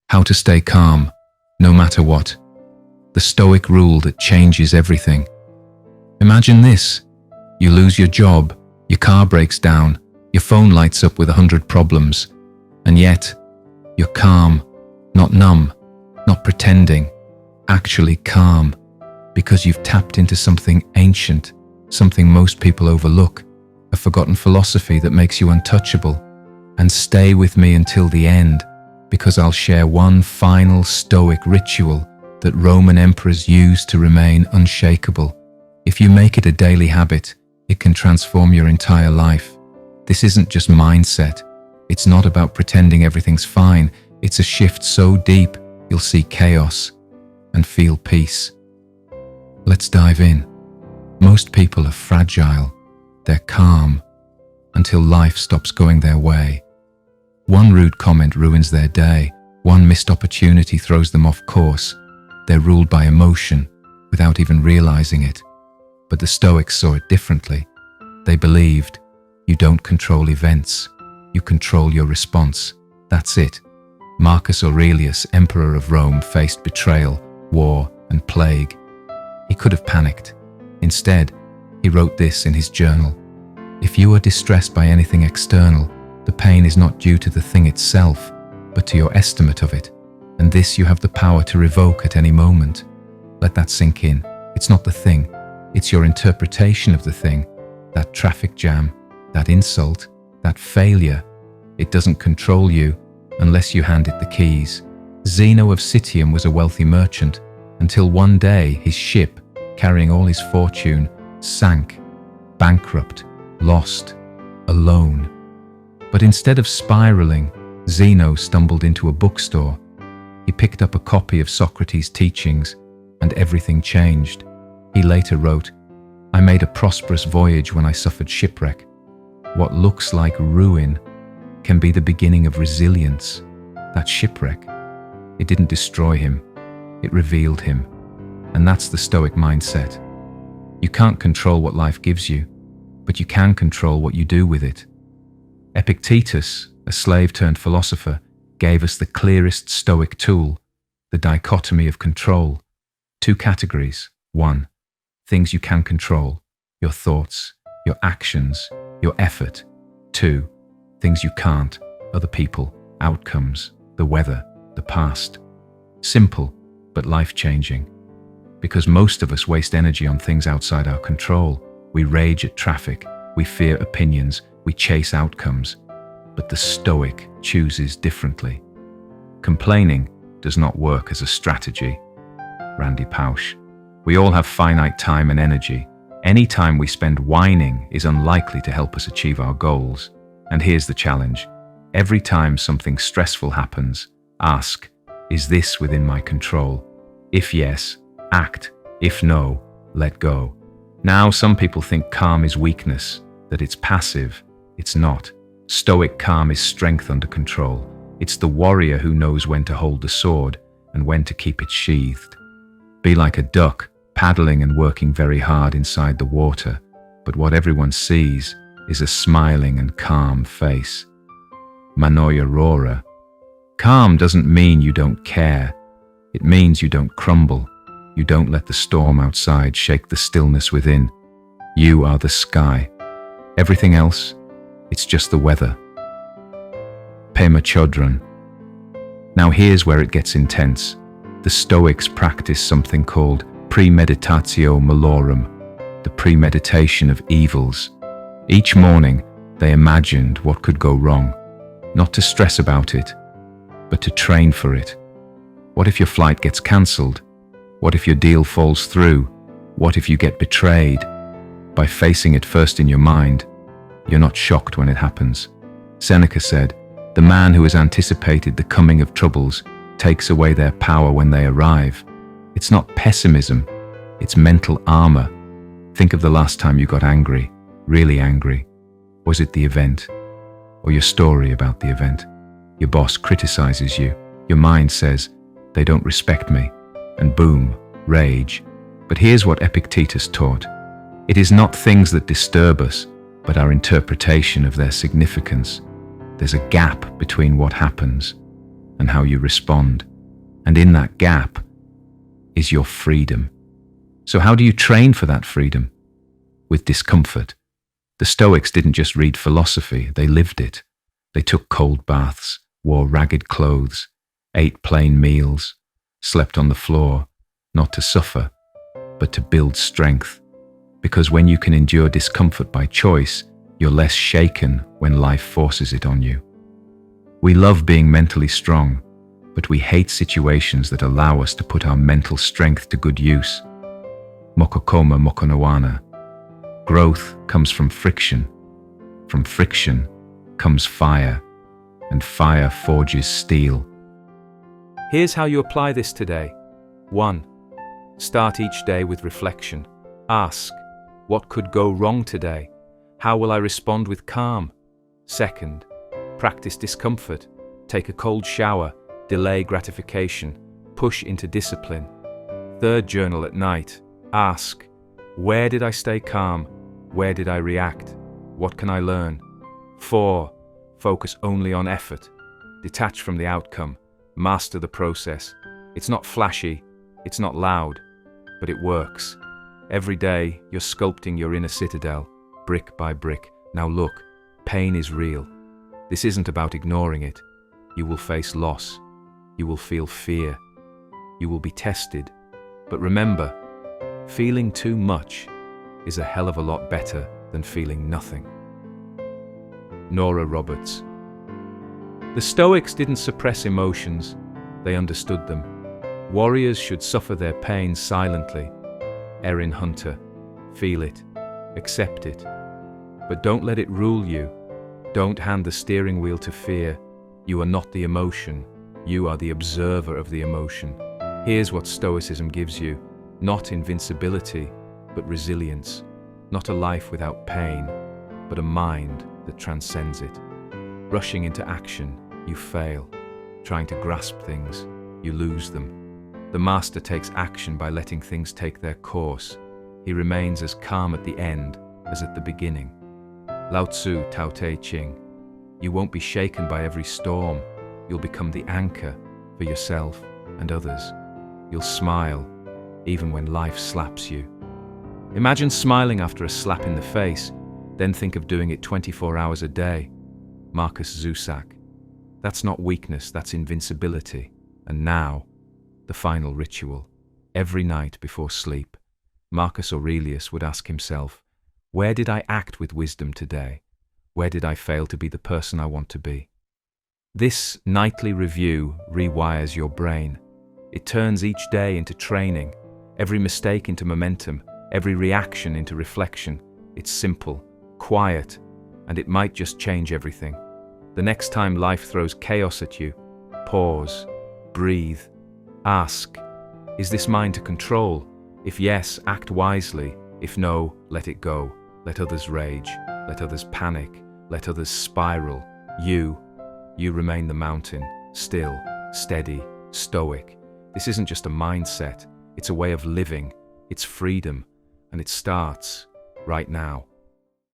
How to stay calm, no matter what. The Stoic rule that changes everything. Imagine this. You lose your job, your car breaks down, your phone lights up with 100 problems, and yet you're calm, not numb, not pretending, actually calm, because you've tapped into something ancient, something most people overlook, a forgotten philosophy that makes you untouchable. And stay with me until the end, because I'll share one final Stoic ritual that Roman emperors used to remain unshakable. If you make it a daily habit, it can transform your entire life. This isn't just mindset. It's not about pretending everything's fine. It's a shift so deep, you'll see chaos and feel peace. Let's dive in. Most people are fragile. They're calm until life stops going their way. One rude comment ruins their day. One missed opportunity throws them off course. They're ruled by emotion without even realizing it. But the Stoics saw it differently. They believed you don't control events. You control your response. That's it. Marcus Aurelius, emperor of Rome, faced betrayal, war, and plague. He could have panicked. Instead, he wrote this in his journal. If you are distressed by anything external, the pain is not due to the thing itself, but to your estimate of it, and this you have the power to revoke at any moment. Let that sink in. It's not the thing, it's your interpretation of the thing. That traffic jam, that insult, that failure, it doesn't control you unless you hand it the keys. Zeno of Citium was a wealthy merchant, until one day his ship, carrying all his fortune, sank, bankrupt, lost, alone. But instead of spiraling, Zeno stumbled into a bookstore. He picked up a copy of Socrates' teachings, and everything changed. He later wrote, "I made a prosperous voyage when I suffered shipwreck. What looks like ruin can be the beginning of resilience." That shipwreck, it didn't destroy him, it revealed him. And that's the Stoic mindset. You can't control what life gives you, but you can control what you do with it. Epictetus, a slave-turned-philosopher, gave us the clearest Stoic tool, the dichotomy of control. Two categories. 1. Things you can control, your thoughts, your actions, your effort. 2. Things you can't, other people, outcomes, the weather, the past. Simple, but life-changing. Because most of us waste energy on things outside our control. We rage at traffic, we fear opinions, we chase outcomes. But the Stoic chooses differently. Complaining does not work as a strategy. Randy Pausch. We all have finite time and energy. Any time we spend whining is unlikely to help us achieve our goals. And here's the challenge. Every time something stressful happens, ask, is this within my control? If yes, act. If no, let go. Now, some people think calm is weakness, that it's passive. It's not. Stoic calm is strength under control. It's the warrior who knows when to hold the sword and when to keep it sheathed. Be like a duck, paddling and working very hard inside the water, but what everyone sees is a smiling and calm face. Manoia Rora. Calm doesn't mean you don't care. It means you don't crumble. You don't let the storm outside shake the stillness within. You are the sky. Everything else, it's just the weather. Pema Chodron. Now here's where it gets intense. The Stoics practice something called Premeditatio Malorum, the premeditation of evils. Each morning, they imagined what could go wrong, not to stress about it, but to train for it. What if your flight gets cancelled? What if your deal falls through? What if you get betrayed? By facing it first in your mind, you're not shocked when it happens. Seneca said, "The man who has anticipated the coming of troubles takes away their power when they arrive." It's not pessimism, it's mental armor. Think of the last time you got angry, really angry. Was it the event? Or your story about the event? Your boss criticizes you. Your mind says, "They don't respect me." And boom, rage. But here's what Epictetus taught. It is not things that disturb us, but our interpretation of their significance. There's a gap between what happens and how you respond. And in that gap is your freedom. So how do you train for that freedom? With discomfort. The Stoics didn't just read philosophy, they lived it. They took cold baths, wore ragged clothes, ate plain meals, slept on the floor, not to suffer, but to build strength. Because when you can endure discomfort by choice, you're less shaken when life forces it on you. We love being mentally strong, but we hate situations that allow us to put our mental strength to good use. Mokokoma mokonowana. Growth comes from friction. From friction comes fire, and fire forges steel. Here's how you apply this today. 1. Start each day with reflection. Ask, what could go wrong today? How will I respond with calm? 2. Practice discomfort. Take a cold shower, delay gratification, push into discipline. 3. Journal at night. Ask, where did I stay calm? Where did I react? What can I learn? 4. Focus only on effort. Detach from the outcome. Master the process. It's not flashy, it's not loud, but it works. Every day, you're sculpting your inner citadel, brick by brick. Now look, pain is real. This isn't about ignoring it. You will face loss. You will feel fear. You will be tested. But remember, feeling too much is a hell of a lot better than feeling nothing. Nora Roberts. The Stoics didn't suppress emotions, they understood them. Warriors should suffer their pain silently. Erin Hunter. Feel it, accept it, but don't let it rule you. Don't hand the steering wheel to fear. You are not the emotion, you are the observer of the emotion. Here's what Stoicism gives you: not invincibility, but resilience. Not a life without pain, but a mind that transcends it. Rushing into action, you fail. Trying to grasp things, you lose them. The master takes action by letting things take their course. He remains as calm at the end as at the beginning. Lao Tzu Tao Te Ching. You won't be shaken by every storm. You'll become the anchor for yourself and others. You'll smile even when life slaps you. Imagine smiling after a slap in the face, then think of doing it 24 hours a day. Marcus Aurelius. That's not weakness, that's invincibility. And now, the final ritual. Every night before sleep, Marcus Aurelius would ask himself, where did I act with wisdom today? Where did I fail to be the person I want to be? This nightly review rewires your brain. It turns each day into training, every mistake into momentum, every reaction into reflection. It's simple, quiet, and it might just change everything. The next time life throws chaos at you, pause, breathe, ask, is this mine to control? If yes, act wisely. If no, let it go. Let others rage, let others panic, let others spiral. You remain the mountain, still, steady, stoic. This isn't just a mindset, it's a way of living, it's freedom, and it starts right now.